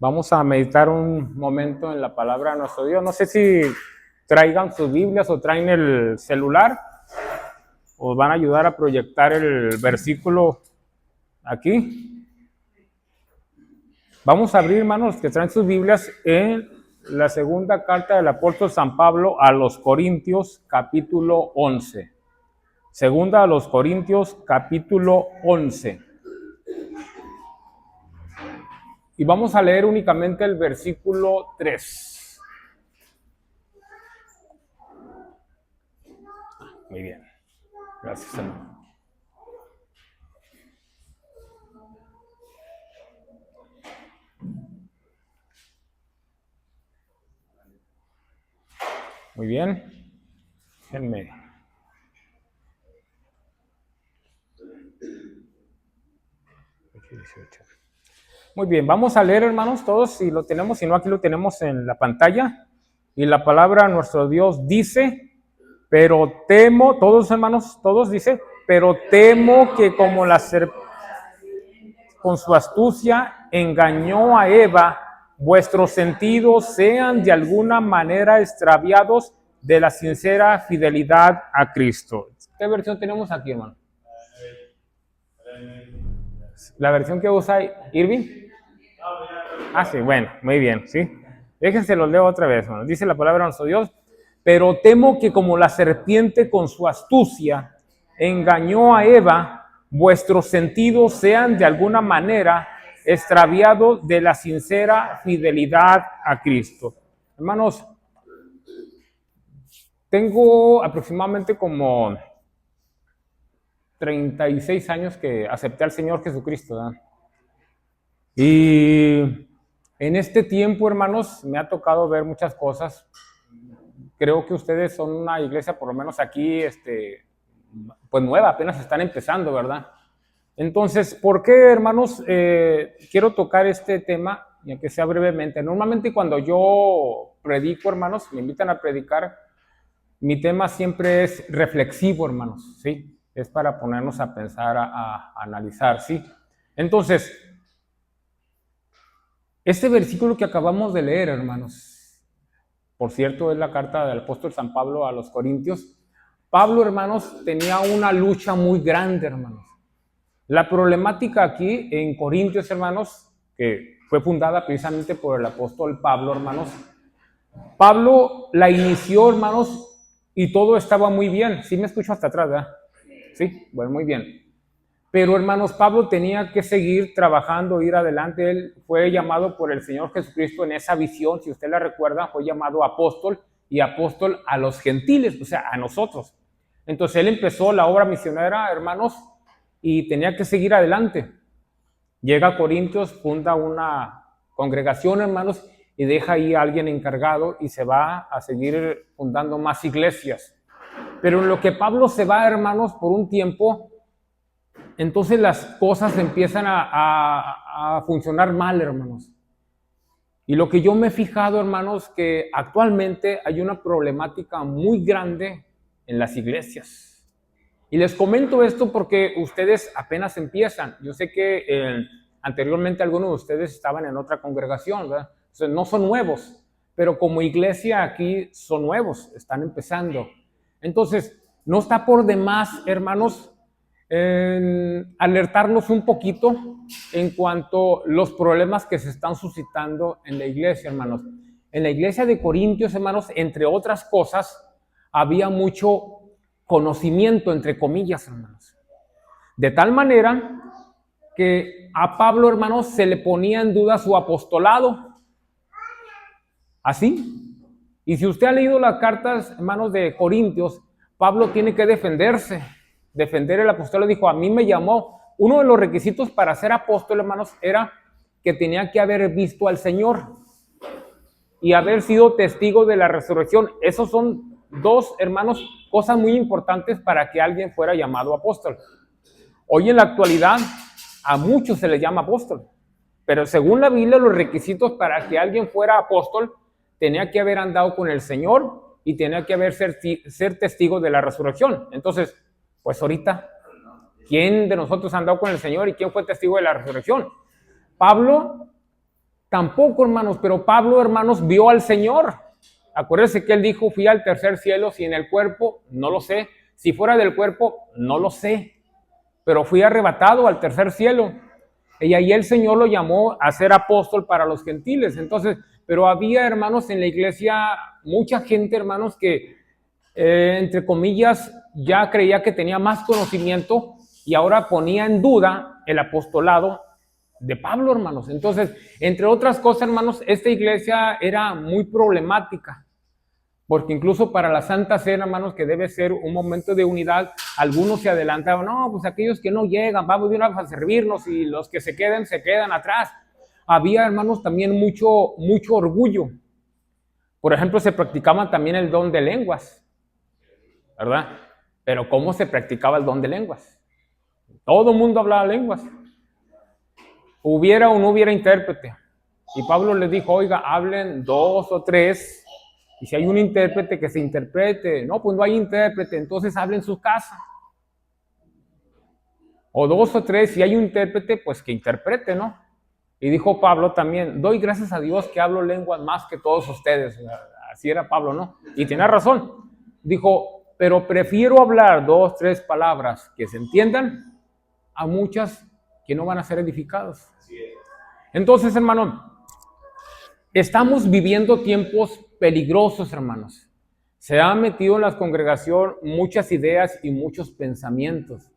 Vamos a meditar un momento en la palabra de nuestro Dios. No sé si traigan sus Biblias o traen el celular o van a ayudar a proyectar el versículo aquí. Vamos a abrir, hermanos, que traen sus Biblias en la segunda carta del apóstol San Pablo a los Corintios, capítulo 11. Segunda a los Corintios, capítulo 11. Y vamos a leer únicamente el versículo 3. Muy bien. Gracias, hermano. Muy bien. Déjenme. Muy bien, vamos a leer, hermanos, todos, si lo tenemos, si no, aquí lo tenemos en la pantalla. Y la palabra de nuestro Dios dice, pero temo, todos hermanos, todos dice, pero temo que como la serpiente con su astucia engañó a Eva, vuestros sentidos sean de alguna manera extraviados de la sincera fidelidad a Cristo. ¿Qué versión tenemos aquí, hermano? ¿La versión que usa Irving? Ah, sí, bueno, muy bien, ¿sí? Déjense, los leo otra vez, hermano. Dice la palabra de nuestro Dios, pero temo que como la serpiente con su astucia engañó a Eva, vuestros sentidos sean de alguna manera extraviados de la sincera fidelidad a Cristo. Hermanos, tengo aproximadamente como 36 años que acepté al Señor Jesucristo, ¿verdad? Y en este tiempo, hermanos, me ha tocado ver muchas cosas. Creo que ustedes son una iglesia, por lo menos aquí, pues nueva, apenas están empezando, ¿verdad? Entonces, ¿por qué, hermanos, quiero tocar este tema, y aunque sea brevemente? Normalmente cuando yo predico, hermanos, me invitan a predicar, mi tema siempre es reflexivo, hermanos, ¿sí? Es para ponernos a pensar, a analizar, ¿sí? Entonces, este versículo que acabamos de leer, hermanos, por cierto, es la carta del apóstol San Pablo a los Corintios. Pablo, hermanos, tenía una lucha muy grande, hermanos. La problemática aquí en Corintios, hermanos, que fue fundada precisamente por el apóstol Pablo, hermanos. Pablo la inició, hermanos, y todo estaba muy bien. Sí me escucho hasta atrás, ¿verdad? Sí, bueno, muy bien. Pero, hermanos, Pablo tenía que seguir trabajando, ir adelante. Él fue llamado por el Señor Jesucristo en esa visión, si usted la recuerda, fue llamado apóstol y apóstol a los gentiles, o sea, a nosotros. Entonces, él empezó la obra misionera, hermanos, y tenía que seguir adelante. Llega a Corintios, funda una congregación, hermanos, y deja ahí a alguien encargado y se va a seguir fundando más iglesias. Pero en lo que Pablo se va, hermanos, por un tiempo, entonces las cosas empiezan a funcionar mal, hermanos. Y lo que yo me he fijado, hermanos, que actualmente hay una problemática muy grande en las iglesias. Y les comento esto porque ustedes apenas empiezan. Yo sé que anteriormente algunos de ustedes estaban en otra congregación, ¿verdad? O sea, no son nuevos, pero como iglesia aquí son nuevos, están empezando. Entonces, no está por demás, hermanos, alertarnos un poquito en cuanto a los problemas que se están suscitando en la iglesia, hermanos. En la iglesia de Corintios, hermanos, entre otras cosas, había mucho conocimiento, entre comillas, hermanos. De tal manera que a Pablo, hermanos, se le ponía en duda su apostolado. Así. Y si usted ha leído las cartas, hermanos, de Corintios, Pablo tiene que defenderse, defender el apostolado. Dijo, a mí me llamó. Uno de los requisitos para ser apóstol, hermanos, era que tenía que haber visto al Señor y haber sido testigo de la resurrección. Esos son dos, hermanos, cosas muy importantes para que alguien fuera llamado apóstol. Hoy en la actualidad a muchos se les llama apóstol, pero según la Biblia los requisitos para que alguien fuera apóstol tenía que haber andado con el Señor y tenía que haber ser testigo de la resurrección. Entonces, pues ahorita, ¿quién de nosotros ha andado con el Señor y quién fue testigo de la resurrección? Pablo Tampoco, hermanos, pero Pablo, hermanos, vio al Señor. Acuérdense que él dijo, fui al tercer cielo, si en el cuerpo, no lo sé. Si fuera del cuerpo, no lo sé. Pero fui arrebatado al tercer cielo. Y ahí el Señor lo llamó a ser apóstol para los gentiles. Entonces, pero había, hermanos, en la iglesia, mucha gente, hermanos, que, entre comillas, ya creía que tenía más conocimiento y ahora ponía en duda el apostolado de Pablo, hermanos. Entonces, entre otras cosas, hermanos, esta iglesia era muy problemática, porque incluso para la Santa Cena, hermanos, que debe ser un momento de unidad, algunos se adelantaban, no, pues aquellos que no llegan, vamos de una vez a servirnos y los que se quedan atrás. Había, hermanos, también mucho orgullo. Por ejemplo, se practicaba también el don de lenguas, ¿verdad? Pero ¿cómo se practicaba el don de lenguas? Todo el mundo hablaba lenguas. Hubiera o no hubiera intérprete. Y Pablo les dijo, oiga, hablen 2 o 3, y si hay un intérprete, que se interprete. No, pues no hay intérprete, entonces hablen en su casa. O 2 o 3, si hay un intérprete, pues que interprete, ¿no? Y dijo Pablo también, doy gracias a Dios que hablo lenguas más que todos ustedes. Así era Pablo, ¿no? Y tenía razón. Dijo, pero prefiero hablar 2, 3 palabras que se entiendan a muchas que no van a ser edificados. Entonces, hermano, estamos viviendo tiempos peligrosos, hermanos. Se han metido en la congregación muchas ideas y muchos pensamientos.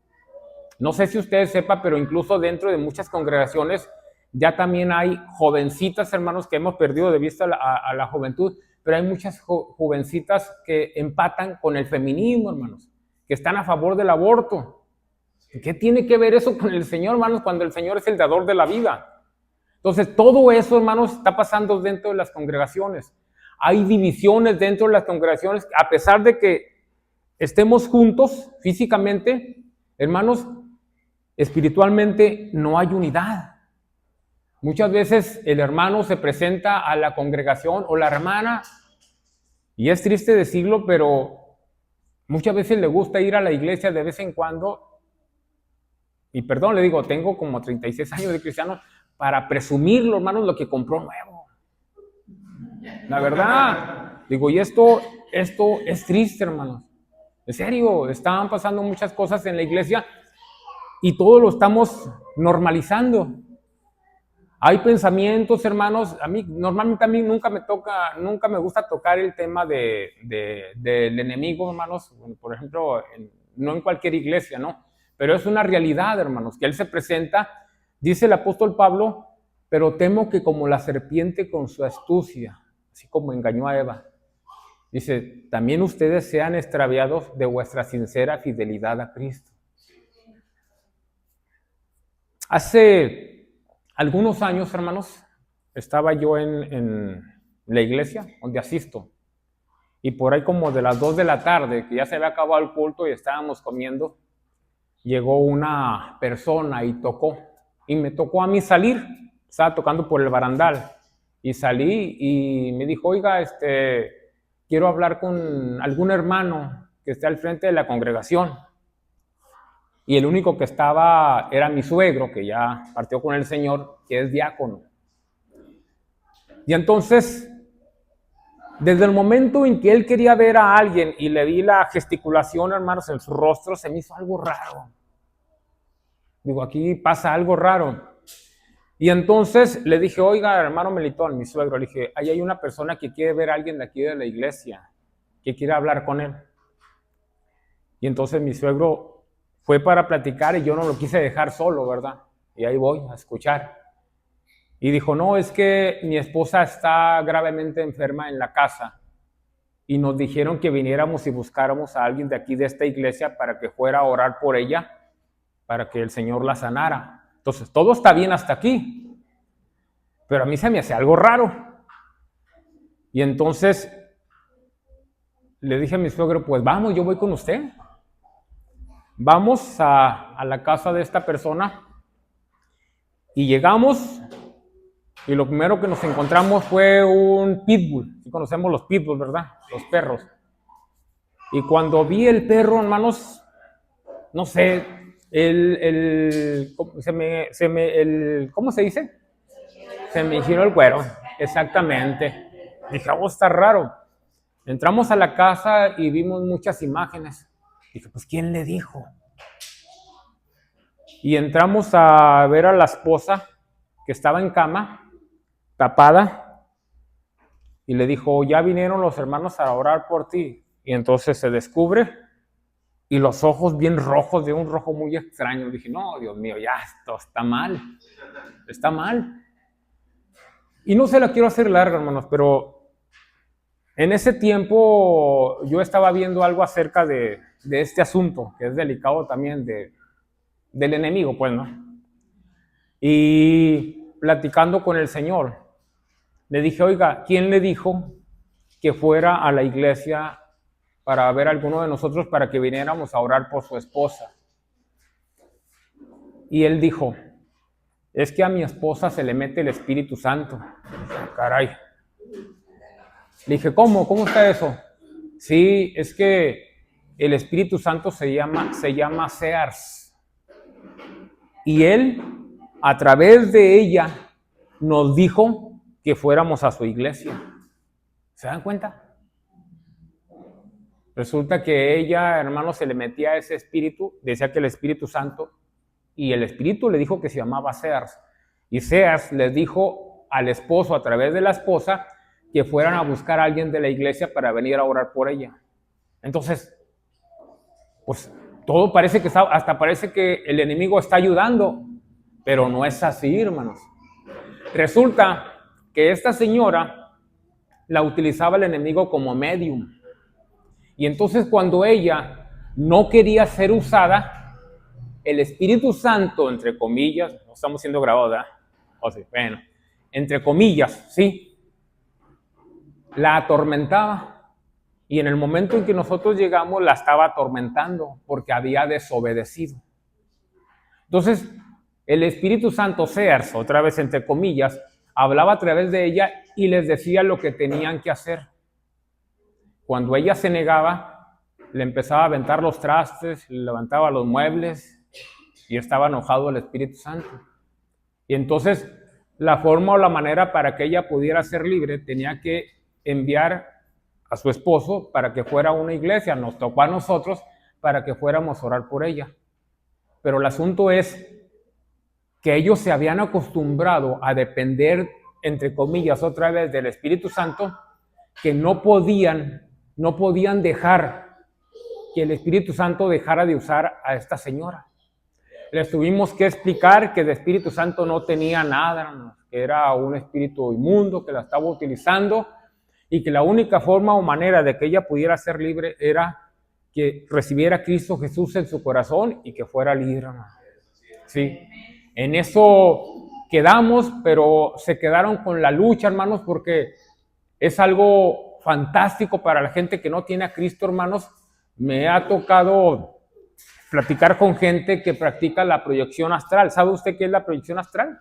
No sé si ustedes sepan, pero incluso dentro de muchas congregaciones ya también hay jovencitas, hermanos, que hemos perdido de vista a la juventud, pero hay muchas jovencitas que empatan con el feminismo, hermanos, que están a favor del aborto. ¿Qué tiene que ver eso con el Señor, hermanos, cuando el Señor es el dador de la vida? Entonces, todo eso, hermanos, está pasando dentro de las congregaciones. Hay divisiones dentro de las congregaciones, a pesar de que estemos juntos físicamente, hermanos, espiritualmente no hay unidad. Muchas veces el hermano se presenta a la congregación o la hermana, y es triste decirlo, pero muchas veces le gusta ir a la iglesia de vez en cuando. Y perdón, le digo, tengo como 36 años de cristiano para presumirlo, hermanos, lo que compró nuevo. La verdad, digo, y esto es triste, hermanos. En serio, están pasando muchas cosas en la iglesia y todo lo estamos normalizando. Hay pensamientos, hermanos, a mí normalmente nunca me gusta tocar el tema del enemigo, hermanos, por ejemplo, no en cualquier iglesia, ¿no? Pero es una realidad, hermanos, que él se presenta, dice el apóstol Pablo, pero temo que como la serpiente con su astucia, así como engañó a Eva, dice, también ustedes sean extraviados de vuestra sincera fidelidad a Cristo. Hace algunos años, hermanos, estaba yo en la iglesia donde asisto, y por ahí como de las 2 de la tarde, que ya se había acabado el culto y estábamos comiendo, llegó una persona y tocó, y me tocó a mí salir. Estaba tocando por el barandal, y salí y me dijo, oiga, quiero hablar con algún hermano que esté al frente de la congregación. Y el único que estaba era mi suegro, que ya partió con el Señor, que es diácono. Y entonces, desde el momento en que él quería ver a alguien y le vi la gesticulación, hermanos, en su rostro, se me hizo algo raro. Digo, aquí pasa algo raro. Y entonces le dije, oiga, hermano Melitón, mi suegro, le dije, ahí hay una persona que quiere ver a alguien de aquí de la iglesia, que quiere hablar con él. Y entonces mi suegro fue para platicar y yo no lo quise dejar solo, ¿verdad? Y ahí voy a escuchar. Y dijo, no, es que mi esposa está gravemente enferma en la casa y nos dijeron que viniéramos y buscáramos a alguien de aquí de esta iglesia para que fuera a orar por ella, para que el Señor la sanara. Entonces, todo está bien hasta aquí, pero a mí se me hace algo raro. Y entonces le dije a mi suegro, pues vamos, yo voy con usted. Vamos a la casa de esta persona y llegamos y lo primero que nos encontramos fue un pitbull. Sí conocemos los pitbulls, ¿verdad? Los perros. Y cuando vi el perro, hermanos, no sé, ¿cómo se dice? Se me giró el cuero, exactamente. Dije, oh, está raro. Entramos a la casa y vimos muchas imágenes. Dije, pues, ¿quién le dijo? Y entramos a ver a la esposa que estaba en cama, tapada, y le dijo, ya vinieron los hermanos a orar por ti. Y entonces se descubre, y los ojos bien rojos, de un rojo muy extraño. Dije, no, Dios mío, ya esto está mal. Está mal. Y no se la quiero hacer larga, hermanos, pero en ese tiempo yo estaba viendo algo acerca de este asunto, que es delicado también, del enemigo, pues, ¿no? Y platicando con el Señor, le dije, oiga, ¿quién le dijo que fuera a la iglesia para ver a alguno de nosotros para que viniéramos a orar por su esposa? Y él dijo, es que a mi esposa se le mete el Espíritu Santo. Caray. Le dije, ¿cómo? ¿Cómo está eso? Sí, es que el Espíritu Santo se llama Sears. Y él, a través de ella, nos dijo que fuéramos a su iglesia. ¿Se dan cuenta? Resulta que ella, hermano, se le metía ese espíritu, decía que el Espíritu Santo, y el Espíritu le dijo que se llamaba Sears. Y Sears les dijo al esposo, a través de la esposa, que fueran a buscar a alguien de la iglesia para venir a orar por ella. Entonces, pues todo parece que hasta parece que el enemigo está ayudando, pero no es así, hermanos. Resulta que esta señora la utilizaba el enemigo como medium. Y entonces cuando ella no quería ser usada, el Espíritu Santo, entre comillas, no estamos siendo grabados, ¿verdad? O sí, bueno, entre comillas, sí, la atormentaba. Y en el momento en que nosotros llegamos, la estaba atormentando porque había desobedecido. Entonces, el Espíritu Santo, Sears, otra vez entre comillas, hablaba a través de ella y les decía lo que tenían que hacer. Cuando ella se negaba, le empezaba a aventar los trastes, le levantaba los muebles y estaba enojado el Espíritu Santo. Y entonces, la forma o la manera para que ella pudiera ser libre tenía que enviar a su esposo para que fuera a una iglesia. Nos tocó a nosotros para que fuéramos a orar por ella. Pero el asunto es que ellos se habían acostumbrado a depender, entre comillas, otra vez del Espíritu Santo, que no podían dejar que el Espíritu Santo dejara de usar a esta señora. Les tuvimos que explicar que el Espíritu Santo no tenía nada, que era un espíritu inmundo que la estaba utilizando y que la única forma o manera de que ella pudiera ser libre era que recibiera a Cristo Jesús en su corazón y que fuera libre. Sí, en eso quedamos, pero se quedaron con la lucha, hermanos, porque es algo fantástico para la gente que no tiene a Cristo, hermanos. Me ha tocado platicar con gente que practica la proyección astral. ¿Sabe usted qué es la proyección astral?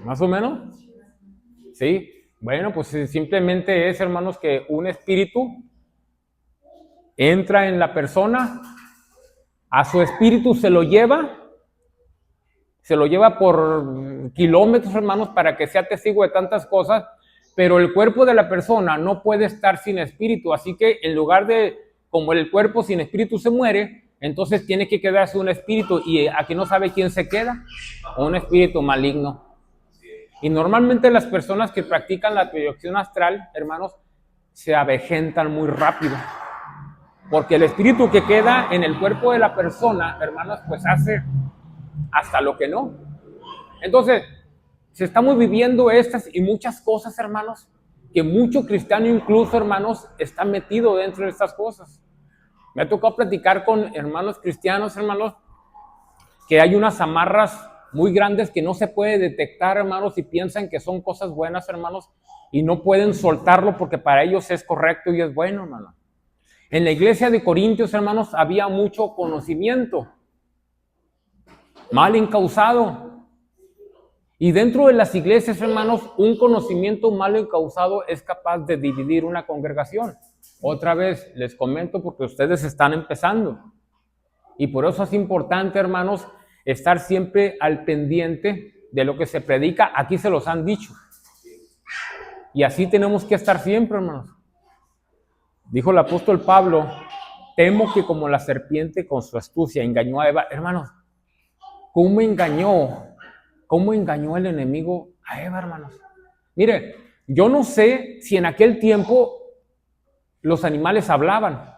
¿Más o menos? Sí. Bueno, pues simplemente es, hermanos, que un espíritu entra en la persona, a su espíritu se lo lleva por kilómetros, hermanos, para que sea testigo de tantas cosas, pero el cuerpo de la persona no puede estar sin espíritu, así que en lugar de, como el cuerpo sin espíritu se muere, entonces tiene que quedarse un espíritu, y aquí no sabe quién se queda, un espíritu maligno. Y normalmente las personas que practican la proyección astral, hermanos, se avejentan muy rápido, porque el espíritu que queda en el cuerpo de la persona, hermanos, pues hace hasta lo que no. Entonces, se estamos viviendo estas y muchas cosas, hermanos, que mucho cristiano incluso, hermanos, está metido dentro de estas cosas. Me ha tocado platicar con hermanos cristianos, hermanos, que hay unas amarras muy grandes que no se puede detectar, hermanos, y piensan que son cosas buenas, hermanos, y no pueden soltarlo porque para ellos es correcto y es bueno, hermano. En la iglesia de Corintios, hermanos, había mucho conocimiento mal encausado. Y dentro de las iglesias, hermanos, un conocimiento mal encausado es capaz de dividir una congregación. Otra vez les comento porque ustedes están empezando. Y por eso es importante, hermanos, estar siempre al pendiente de lo que se predica, aquí se los han dicho. Y así tenemos que estar siempre, hermanos. Dijo el apóstol Pablo, temo que como la serpiente con su astucia engañó a Eva. Hermanos, ¿cómo engañó el enemigo a Eva, hermanos? Mire, yo no sé si en aquel tiempo los animales hablaban.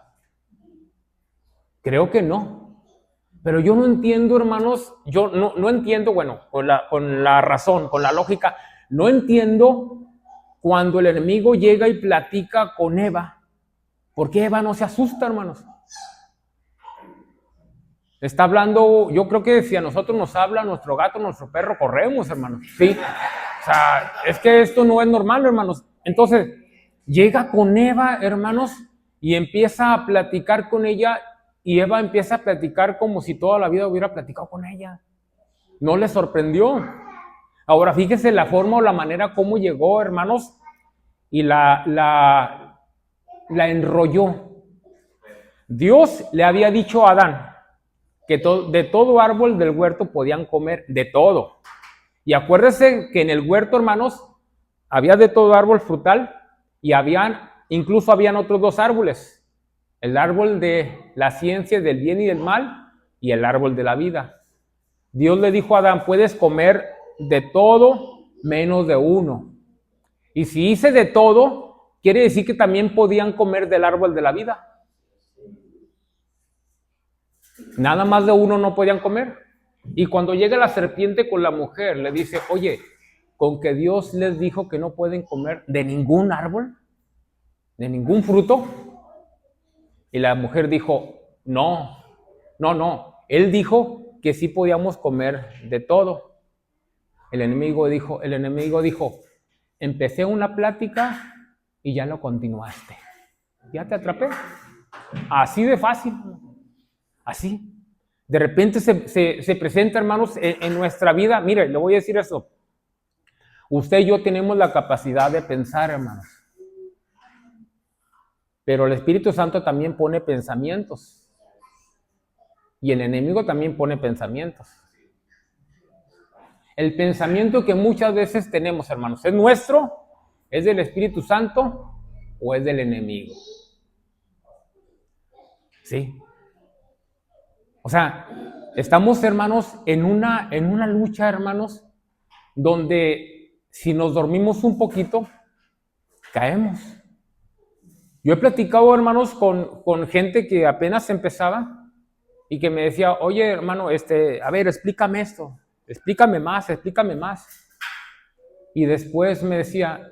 Creo que no. Pero yo no entiendo, hermanos, yo no entiendo, bueno, con la razón, con la lógica, no entiendo cuando el enemigo llega y platica con Eva. ¿Por qué Eva no se asusta, hermanos? Está hablando, yo creo que si a nosotros nos habla nuestro gato, nuestro perro, corremos, hermanos. Sí. O sea, es que esto no es normal, hermanos. Entonces, llega con Eva, hermanos, y empieza a platicar con ella, y Eva empieza a platicar como si toda la vida hubiera platicado con ella. No le sorprendió. Ahora, fíjese la forma o la manera como llegó, hermanos, y la enrolló. Dios le había dicho a Adán que de todo árbol del huerto podían comer, de todo. Y acuérdense que en el huerto, hermanos, había de todo árbol frutal y incluso habían otros dos árboles. El árbol de la ciencia del bien y del mal y el árbol de la vida. Dios le dijo a Adán, puedes comer de todo menos de uno. Y si hice de todo, quiere decir que también podían comer del árbol de la vida. Nada más de uno no podían comer. Y cuando llega la serpiente con la mujer, le dice, oye, con que Dios les dijo que no pueden comer de ningún árbol, de ningún fruto. Y la mujer dijo, no. Él dijo que sí podíamos comer de todo. El enemigo dijo, empecé una plática y ya lo continuaste. Ya te atrapé. Así de fácil. Así. De repente se presenta, hermanos, en nuestra vida. Mire, le voy a decir eso. Usted y yo tenemos la capacidad de pensar, hermanos. Pero el Espíritu Santo también pone pensamientos. Y el enemigo también pone pensamientos. El pensamiento que muchas veces tenemos, hermanos, ¿es nuestro? ¿Es del Espíritu Santo? ¿O es del enemigo? Sí. O sea, estamos, hermanos, en una lucha, hermanos, donde si nos dormimos un poquito, caemos. Yo he platicado, hermanos, con gente que apenas empezaba y que me decía, oye, hermano, a ver, explícame esto, explícame más. Y después me decía,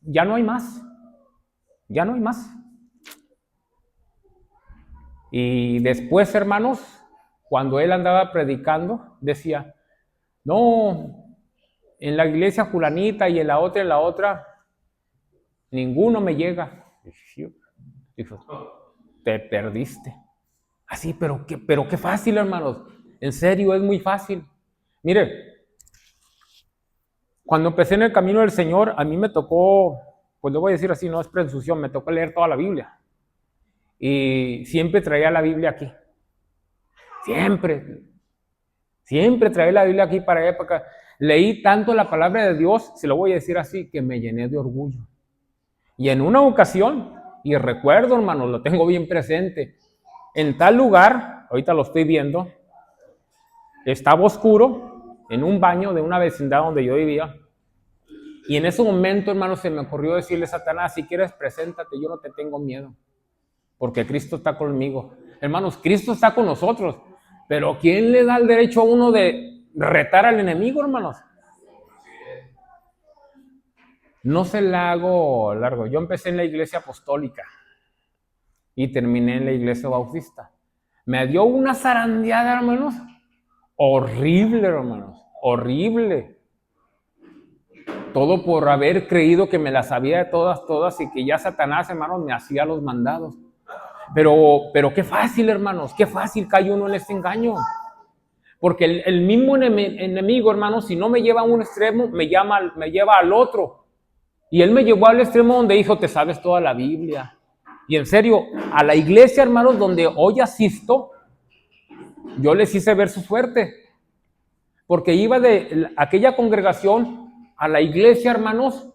ya no hay más. Y después, hermanos, cuando él andaba predicando, decía, no, en la iglesia fulanita y en la otra, ninguno me llega. Dijo, te perdiste. Así, pero qué fácil, hermanos. En serio, es muy fácil. Mire, cuando empecé en el camino del Señor, a mí me tocó, pues lo voy a decir así, no es presunción, me tocó leer toda la Biblia. Y siempre traía la Biblia aquí. Siempre traía la Biblia aquí para época. Leí tanto la palabra de Dios, se lo voy a decir así, que me llené de orgullo. Y en una ocasión, y recuerdo, hermanos, lo tengo bien presente, en tal lugar, ahorita lo estoy viendo, estaba oscuro, en un baño de una vecindad donde yo vivía, y en ese momento, hermanos, se me ocurrió decirle a Satanás, si quieres, preséntate, yo no te tengo miedo, porque Cristo está conmigo. Hermanos, Cristo está con nosotros, pero ¿quién le da el derecho a uno de retar al enemigo, hermanos? No se la hago largo. Yo empecé en la iglesia apostólica y terminé en la iglesia bautista. Me dio una zarandeada, hermanos. Horrible, hermanos. Horrible. Todo por haber creído que me las sabía de todas y que ya Satanás, hermanos, me hacía los mandados. Pero qué fácil, hermanos. Qué fácil cae uno en este engaño. Porque el mismo enemigo, hermanos, si no me lleva a un extremo, me lleva al otro. Y él me llevó al extremo donde dijo, te sabes toda la Biblia. Y en serio, a la iglesia, hermanos, donde hoy asisto, yo les hice ver su suerte. porque iba de aquella congregación a la iglesia, hermanos,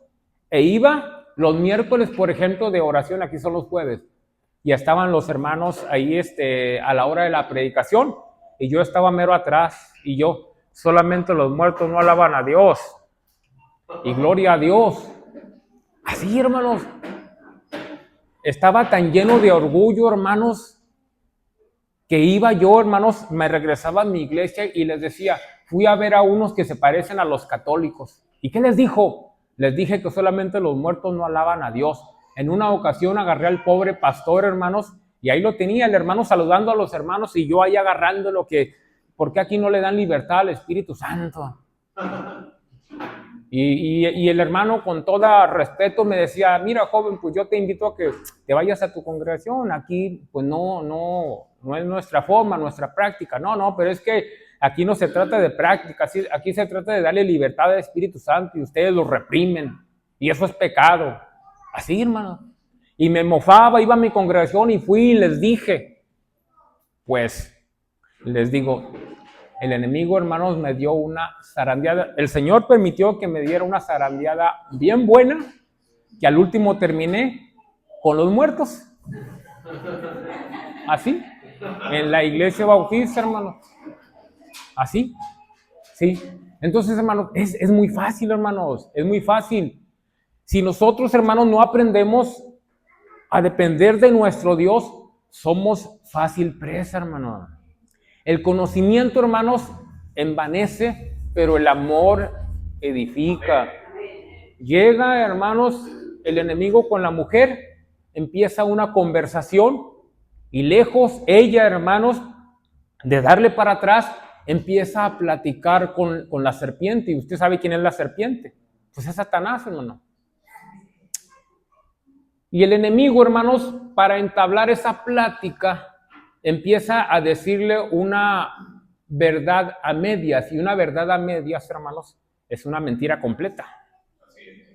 e iba los miércoles, por ejemplo, de oración, aquí son los jueves, y estaban los hermanos ahí a la hora de la predicación, y yo estaba mero atrás, y yo, solamente los muertos no alaban a Dios, y gloria a Dios. Así, hermanos, estaba tan lleno de orgullo, hermanos, que iba yo, hermanos, me regresaba a mi iglesia y les decía, fui a ver a unos que se parecen a los católicos. ¿Y qué les dijo? Les dije que solamente los muertos no alaban a Dios. En una ocasión agarré al pobre pastor, hermanos, y ahí lo tenía el hermano saludando a los hermanos y yo ahí agarrándolo que, ¿por qué aquí no le dan libertad al Espíritu Santo? Y el hermano con todo respeto me decía, mira joven, pues yo te invito a que te vayas a tu congregación, aquí pues no es nuestra forma, nuestra práctica, no, pero es que aquí no se trata de práctica, aquí se trata de darle libertad al Espíritu Santo y ustedes lo reprimen y eso es pecado, así hermano. Y me mofaba, iba a mi congregación y fui y les dije, pues les digo, el enemigo, hermanos, me dio una zarandeada. El Señor permitió que me diera una zarandeada bien buena, que al último terminé con los muertos. Así, en la iglesia bautista, hermanos. Así, sí. Entonces, hermanos, es muy fácil, hermanos, es muy fácil. Si nosotros, hermanos, no aprendemos a depender de nuestro Dios, somos fácil presa, hermanos. El conocimiento, hermanos, envanece, pero el amor edifica. Llega, hermanos, el enemigo con la mujer, empieza una conversación y lejos ella, hermanos, de darle para atrás, empieza a platicar con la serpiente. ¿Y usted sabe quién es la serpiente? Pues es Satanás, hermano. Y el enemigo, hermanos, para entablar esa plática, empieza a decirle una verdad a medias, y una verdad a medias, hermanos, es una mentira completa.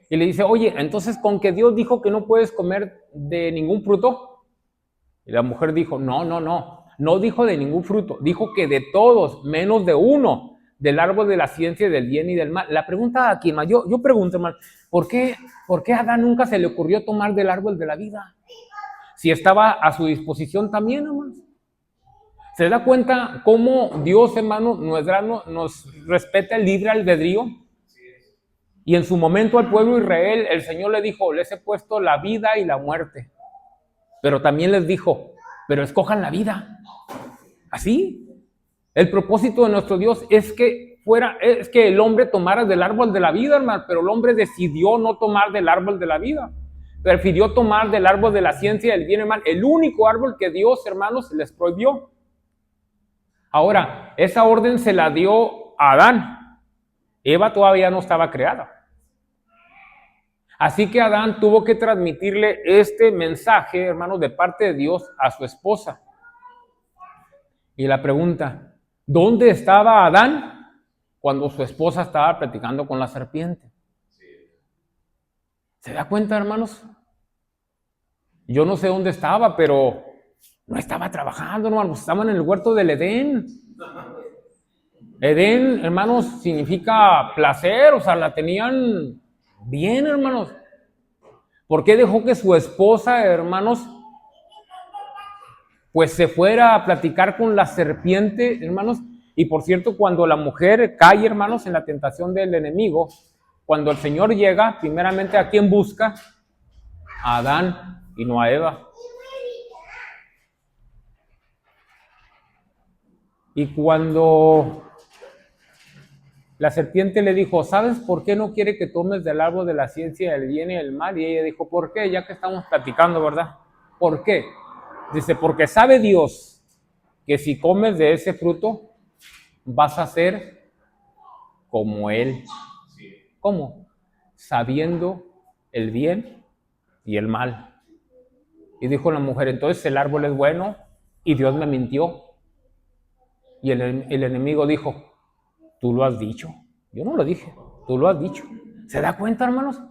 Y le dice, oye, entonces con que Dios dijo que no puedes comer de ningún fruto. Y la mujer dijo, no dijo de ningún fruto, dijo que de todos, menos de uno, del árbol de la ciencia del bien y del mal. La pregunta aquí, yo pregunto, hermano, ¿por qué a Adán nunca se le ocurrió tomar del árbol de la vida? Si estaba a su disposición también, hermanos. ¿Se da cuenta cómo Dios, hermano, nos respeta el libre albedrío? Y en su momento al pueblo de Israel, el Señor le dijo, les he puesto la vida y la muerte. Pero también les dijo, pero escojan la vida. Así. El propósito de nuestro Dios es que el hombre tomara del árbol de la vida, hermano, pero el hombre decidió no tomar del árbol de la vida. Prefirió tomar del árbol de la ciencia del bien y el mal, el único árbol que Dios, hermanos, les prohibió. Ahora, esa orden se la dio a Adán. Eva todavía no estaba creada. Así que Adán tuvo que transmitirle este mensaje, hermanos, de parte de Dios a su esposa. Y la pregunta, ¿dónde estaba Adán cuando su esposa estaba platicando con la serpiente? ¿Se da cuenta, hermanos? Yo no sé dónde estaba, pero no estaba trabajando, hermanos, estaban en el huerto del Edén. Edén, hermanos, significa placer, o sea, la tenían bien, hermanos. ¿Por qué dejó que su esposa, hermanos, pues se fuera a platicar con la serpiente, hermanos? Y por cierto, cuando la mujer cae, hermanos, en la tentación del enemigo, cuando el Señor llega, primeramente, ¿a quién busca? A Adán y no a Eva. Y cuando la serpiente le dijo, ¿sabes por qué no quiere que tomes del árbol de la ciencia del bien y del mal? Y ella dijo, ¿por qué? Ya que estamos platicando, ¿verdad? ¿Por qué? Dice, porque sabe Dios que si comes de ese fruto, vas a ser como Él. ¿Cómo? Sabiendo el bien y el mal. Y dijo la mujer, entonces el árbol es bueno y Dios me mintió. Y el enemigo dijo, tú lo has dicho. Yo no lo dije, tú lo has dicho. ¿Se da cuenta, hermanos?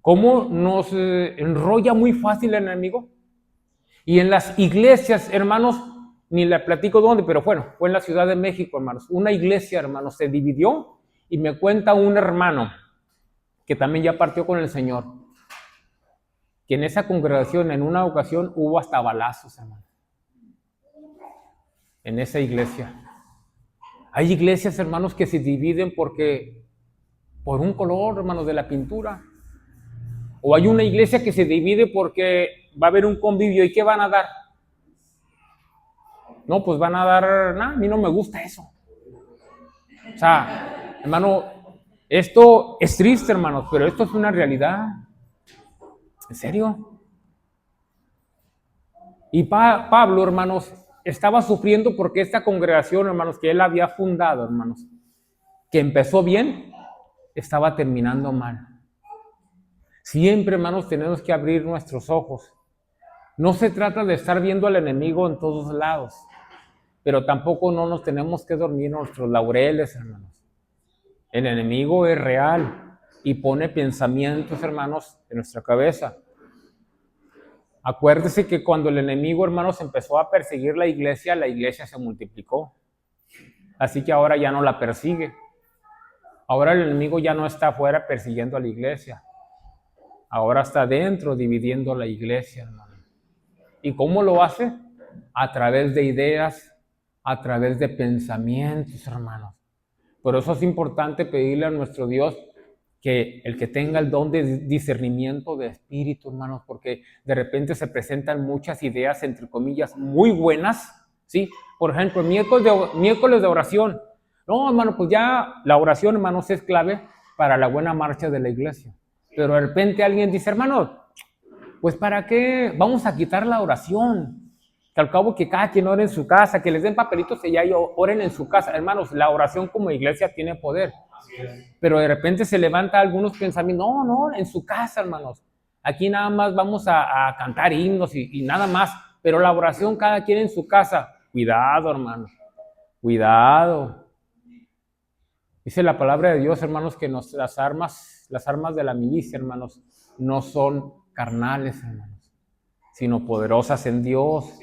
¿Cómo nos enrolla muy fácil el enemigo? Y en las iglesias, hermanos, ni le platico dónde, pero bueno, fue en la Ciudad de México, hermanos. Una iglesia, hermanos, se dividió y me cuenta un hermano que también ya partió con el Señor, que en esa congregación, en una ocasión, hubo hasta balazos, hermano. En esa iglesia. Hay iglesias, hermanos, que se dividen por un color, hermanos, de la pintura. O hay una iglesia que se divide porque va a haber un convivio. ¿Y qué van a dar? No, pues van a dar, nada, a mí no me gusta eso. O sea, hermano, esto es triste, hermanos, pero esto es una realidad. ¿En serio? Y Pablo, hermanos, estaba sufriendo porque esta congregación, hermanos, que él había fundado, hermanos, que empezó bien, estaba terminando mal. Siempre, hermanos, tenemos que abrir nuestros ojos. No se trata de estar viendo al enemigo en todos lados, pero tampoco no nos tenemos que dormir en nuestros laureles, hermanos. El enemigo es real y pone pensamientos, hermanos, en nuestra cabeza. Acuérdese que cuando el enemigo, hermanos, empezó a perseguir la iglesia se multiplicó. Así que ahora ya no la persigue. Ahora el enemigo ya no está afuera persiguiendo a la iglesia. Ahora está dentro dividiendo la iglesia, hermano. ¿Y cómo lo hace? A través de ideas, a través de pensamientos, hermanos. Por eso es importante pedirle a nuestro Dios que el que tenga el don de discernimiento de espíritu, hermanos, porque de repente se presentan muchas ideas, entre comillas, muy buenas, ¿sí? Por ejemplo, miércoles de oración. No, hermano, pues ya la oración, hermanos, es clave para la buena marcha de la iglesia. Pero de repente alguien dice, hermano, pues ¿para qué vamos a quitar la oración? Que al cabo que cada quien ore en su casa, que les den papelitos y ya oren en su casa. Hermanos, la oración como iglesia tiene poder. Pero de repente se levanta algunos pensamientos, no, en su casa, hermanos. Aquí nada más vamos a cantar himnos y nada más. Pero la oración cada quien en su casa. Cuidado, hermanos. Cuidado. Dice la palabra de Dios, hermanos, que las armas de la milicia, hermanos, no son carnales, hermanos, sino poderosas en Dios.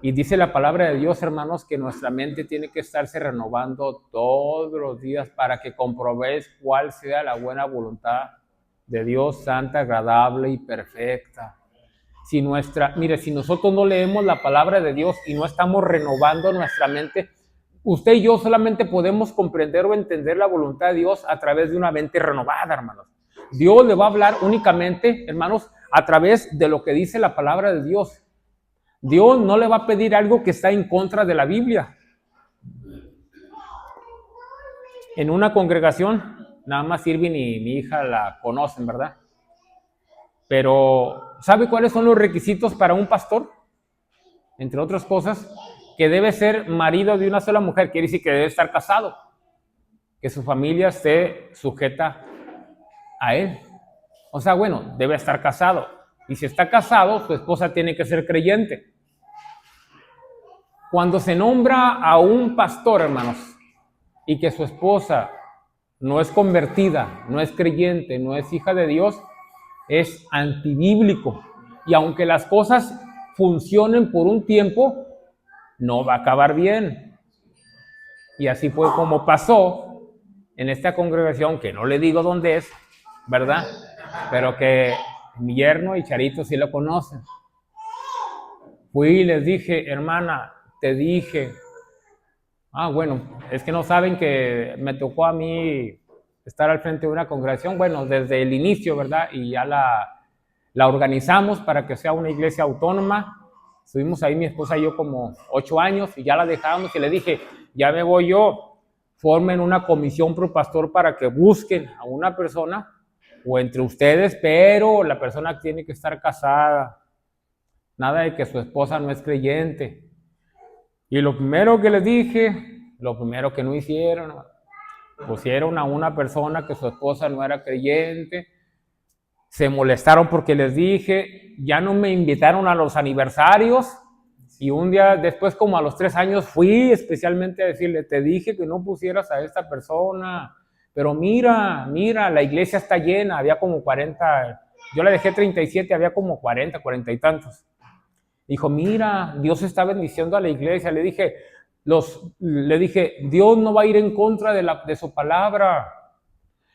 Y dice la palabra de Dios, hermanos, que nuestra mente tiene que estarse renovando todos los días para que comprobéis cuál sea la buena voluntad de Dios, santa, agradable y perfecta. Si nosotros no leemos la palabra de Dios y no estamos renovando nuestra mente, usted y yo solamente podemos comprender o entender la voluntad de Dios a través de una mente renovada, hermanos. Dios le va a hablar únicamente, hermanos, a través de lo que dice la palabra de Dios. Dios no le va a pedir algo que está en contra de la Biblia. En una congregación, nada más Irving y mi hija la conocen, ¿verdad? Pero, ¿sabe cuáles son los requisitos para un pastor? Entre otras cosas, que debe ser marido de una sola mujer, quiere decir que debe estar casado, que su familia esté sujeta a él. O sea, bueno, debe estar casado. Y si está casado, su esposa tiene que ser creyente. Cuando se nombra a un pastor, hermanos, y que su esposa no es convertida, no es creyente, no es hija de Dios, es antibíblico. Y aunque las cosas funcionen por un tiempo, no va a acabar bien. Y así fue como pasó en esta congregación, que no le digo dónde es, ¿verdad? Pero que mi yerno y Charito sí lo conocen. Fui y les dije, hermana, te dije. Bueno, es que no saben que me tocó a mí estar al frente de una congregación, bueno, desde el inicio, ¿verdad? Y ya la organizamos para que sea una iglesia autónoma. Estuvimos ahí mi esposa y yo como 8 años y ya la dejamos y le dije, ya me voy yo, formen una comisión pro pastor para que busquen a una persona o entre ustedes, pero la persona tiene que estar casada. Nada de que su esposa no es creyente. Y lo primero que les dije, lo primero que no hicieron, pusieron a una persona que su esposa no era creyente, se molestaron porque les dije, ya no me invitaron a los aniversarios, y un día después, como a los 3 años, fui especialmente a decirle, te dije que no pusieras a esta persona, pero mira, la iglesia está llena, había como 40, yo la dejé 37, había como 40 y tantos. Dijo, mira, Dios está bendiciendo a la iglesia. Le dije, Dios no va a ir en contra de su palabra.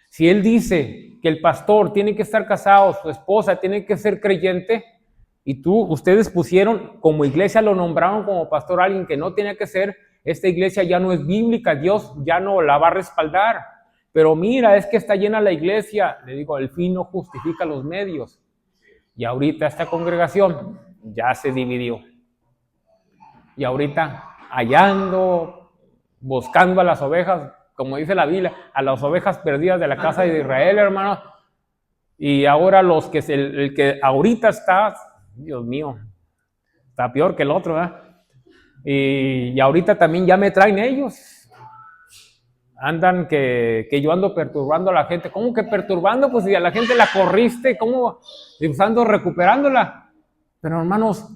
Si Él dice que el pastor tiene que estar casado, su esposa tiene que ser creyente, y ustedes pusieron, como iglesia lo nombraron como pastor alguien que no tenía que ser, esta iglesia ya no es bíblica, Dios ya no la va a respaldar. Pero mira, es que está llena la iglesia. Le digo, el fin no justifica los medios. Y ahorita esta congregación ya se dividió. Y ahorita hallando, buscando a las ovejas, como dice la Biblia, a las ovejas perdidas de la casa de Israel, hermano. Y ahora el que ahorita está, Dios mío, está peor que el otro, ¿verdad? Y ahorita también ya me traen ellos. Andan que yo ando perturbando a la gente. ¿Cómo que perturbando? Pues si a la gente la corriste, ¿cómo? Y ando recuperándola. Pero hermanos,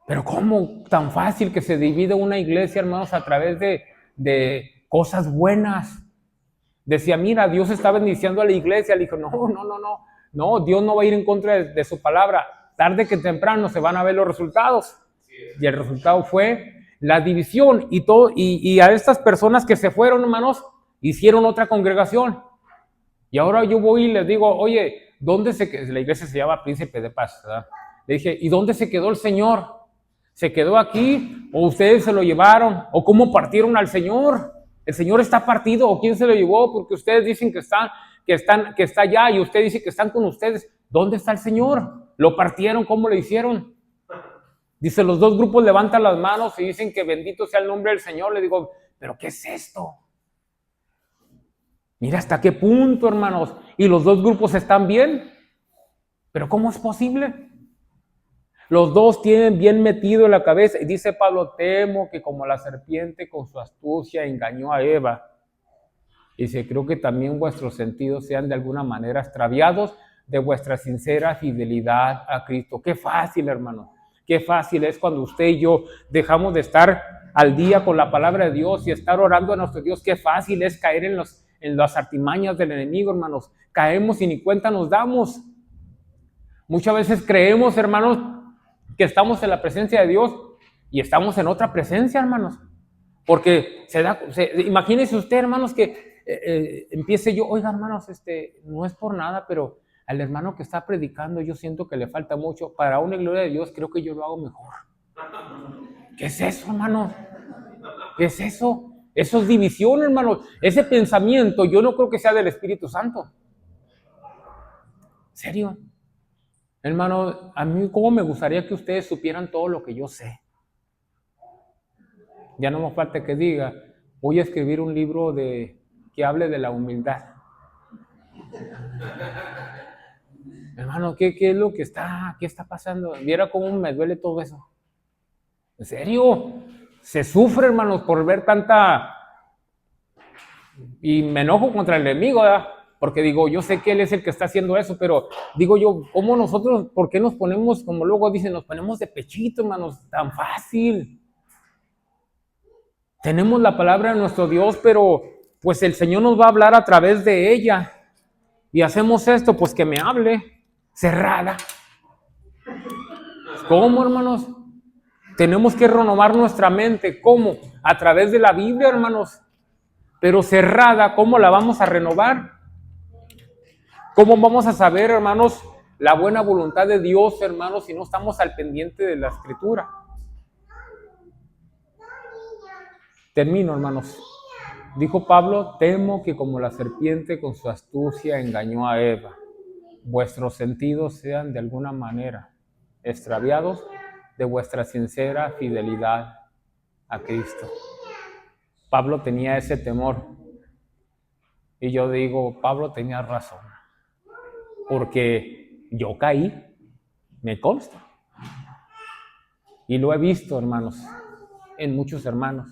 ¿pero cómo tan fácil que se divide una iglesia, hermanos, a través de cosas buenas? Decía, mira, Dios está bendiciendo a la iglesia. Le dijo, no, Dios no va a ir en contra de su palabra. Tarde que temprano se van a ver los resultados. Y el resultado fue la división y a estas personas que se fueron, hermanos, hicieron otra congregación. Y ahora yo voy y les digo, oye, ¿dónde la iglesia se llama Príncipe de Paz, ¿verdad? Le dije, ¿y dónde se quedó el Señor? ¿Se quedó aquí? ¿O ustedes se lo llevaron? ¿O cómo partieron al Señor? ¿El Señor está partido o quién se lo llevó? Porque ustedes dicen que está allá y usted dice que están con ustedes. ¿Dónde está el Señor? ¿Lo partieron? ¿Cómo lo hicieron? Dice, los dos grupos levantan las manos y dicen que bendito sea el nombre del Señor. Le digo, ¿pero qué es esto? Mira hasta qué punto, hermanos. Y los dos grupos están bien. ¿Pero cómo es posible? Los dos tienen bien metido en la cabeza. Y dice Pablo, temo que como la serpiente con su astucia engañó a Eva. Dice, creo que también vuestros sentidos sean de alguna manera extraviados de vuestra sincera fidelidad a Cristo. Qué fácil, hermanos. Qué fácil es cuando usted y yo dejamos de estar al día con la palabra de Dios y estar orando a nuestro Dios. Qué fácil es caer en las artimañas del enemigo, hermanos. Caemos y ni cuenta nos damos. Muchas veces creemos, hermanos, que estamos en la presencia de Dios y estamos en otra presencia, hermanos. Porque imagínese usted, hermanos, que empiece yo, oiga, hermanos, no es por nada, pero al hermano que está predicando yo siento que le falta mucho. Para una gloria de Dios creo que yo lo hago mejor. ¿Qué es eso, hermano? ¿Qué es eso? Eso es división, hermano. Ese pensamiento yo no creo que sea del Espíritu Santo. ¿En serio? Hermano, a mí cómo me gustaría que ustedes supieran todo lo que yo sé. Ya no me falta que diga, voy a escribir un libro que hable de la humildad. Hermano, ¿qué es lo que qué está pasando? Viera cómo me duele todo eso. ¿En serio? Se sufre, hermanos, por ver tanta... Y me enojo contra el enemigo, ¿verdad? Porque digo, yo sé que él es el que está haciendo eso, pero digo yo, ¿cómo nosotros, por qué nos ponemos, como luego dicen, nos ponemos de pechito, hermanos, tan fácil? Tenemos la palabra de nuestro Dios, pero pues el Señor nos va a hablar a través de ella. Y hacemos esto, pues que me hable, cerrada. ¿Cómo, hermanos? Tenemos que renovar nuestra mente. ¿Cómo? A través de la Biblia, hermanos. Pero cerrada, ¿cómo la vamos a renovar? ¿Cómo vamos a saber, hermanos, la buena voluntad de Dios, hermanos, si no estamos al pendiente de la Escritura? Termino, hermanos. Dijo Pablo, temo que como la serpiente con su astucia engañó a Eva, vuestros sentidos sean de alguna manera extraviados de vuestra sincera fidelidad a Cristo. Pablo tenía ese temor. Y yo digo, Pablo tenía razón. Porque yo caí, me consta. Y lo he visto, hermanos, en muchos hermanos.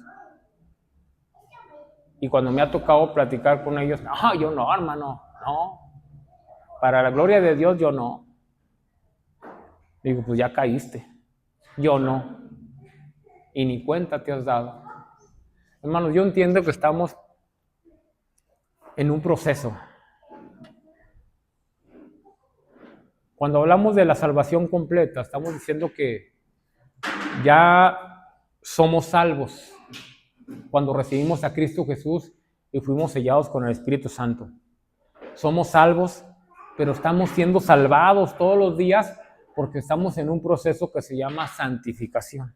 Y cuando me ha tocado platicar con ellos, no, yo no, hermano, no. Para la gloria de Dios, yo no. Digo, pues ya caíste. Yo no. Y ni cuenta te has dado. Hermanos, yo entiendo que estamos en un proceso. Cuando hablamos de la salvación completa, estamos diciendo que ya somos salvos cuando recibimos a Cristo Jesús y fuimos sellados con el Espíritu Santo. Somos salvos, pero estamos siendo salvados todos los días porque estamos en un proceso que se llama santificación.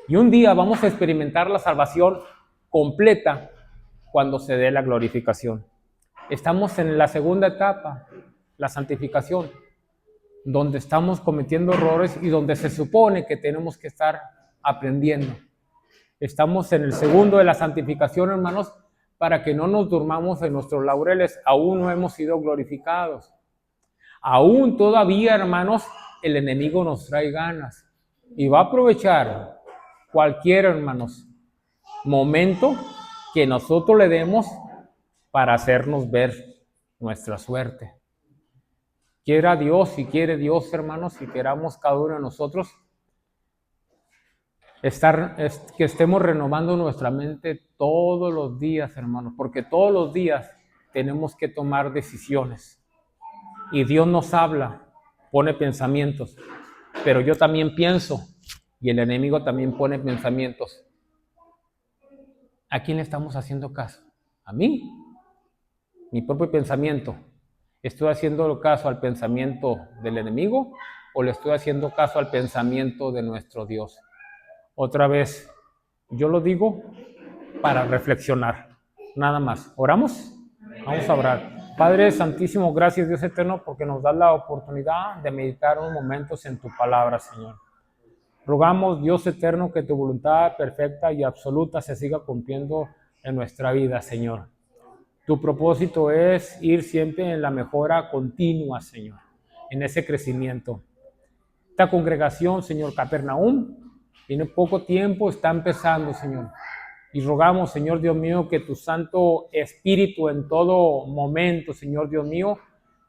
Y un día vamos a experimentar la salvación completa cuando se dé la glorificación. Estamos en la segunda etapa, la santificación, donde estamos cometiendo errores y donde se supone que tenemos que estar aprendiendo. Estamos en el segundo de la santificación, hermanos, para que no nos durmamos en nuestros laureles. Aún no hemos sido glorificados. Aún todavía, hermanos, el enemigo nos trae ganas y va a aprovechar cualquier, hermanos, momento que nosotros le demos para hacernos ver nuestra suerte. Quiera Dios, y quiere Dios, hermanos, y queramos cada uno de nosotros que estemos renovando nuestra mente todos los días, hermanos, porque todos los días tenemos que tomar decisiones. Y Dios nos habla, pone pensamientos, pero yo también pienso, y el enemigo también pone pensamientos. ¿A quién le estamos haciendo caso? ¿A mí? Mi propio pensamiento. ¿Estoy haciendo caso al pensamiento del enemigo o le estoy haciendo caso al pensamiento de nuestro Dios? Otra vez, yo lo digo para reflexionar, nada más. ¿Oramos? Vamos a orar. Padre Santísimo, gracias Dios eterno porque nos das la oportunidad de meditar unos momentos en tu palabra, Señor. Rogamos, Dios eterno, que tu voluntad perfecta y absoluta se siga cumpliendo en nuestra vida, Señor. Tu propósito es ir siempre en la mejora continua, Señor, en ese crecimiento. Esta congregación, Señor, Capernaum, en poco tiempo está empezando, Señor. Y rogamos, Señor Dios mío, que tu Santo Espíritu en todo momento, Señor Dios mío,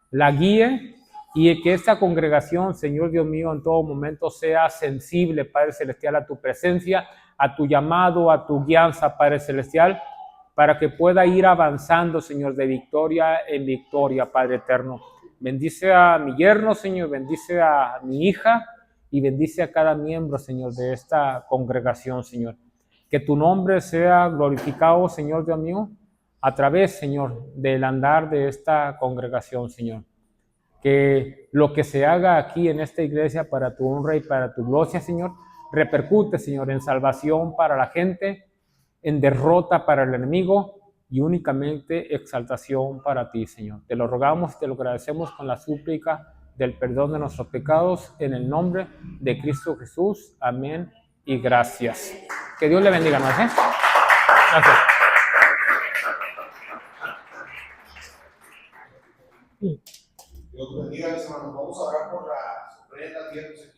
la guíe y que esta congregación, Señor Dios mío, en todo momento sea sensible, Padre Celestial, a tu presencia, a tu llamado, a tu guianza, Padre Celestial, para que pueda ir avanzando, Señor, de victoria en victoria, Padre eterno. Bendice a mi yerno, Señor, bendice a mi hija y bendice a cada miembro, Señor, de esta congregación, Señor. Que tu nombre sea glorificado, Señor Dios mío, a través, Señor, del andar de esta congregación, Señor. Que lo que se haga aquí en esta iglesia para tu honra y para tu gloria, Señor, repercute, Señor, en salvación para la gente, en derrota para el enemigo y únicamente exaltación para ti, Señor. Te lo rogamos y te lo agradecemos con la súplica del perdón de nuestros pecados en el nombre de Cristo Jesús. Amén y gracias. Que Dios le bendiga más, ¿eh? Gracias. Dios bendiga, mis hermanos. Vamos a orar por las ofrendas, diezmos.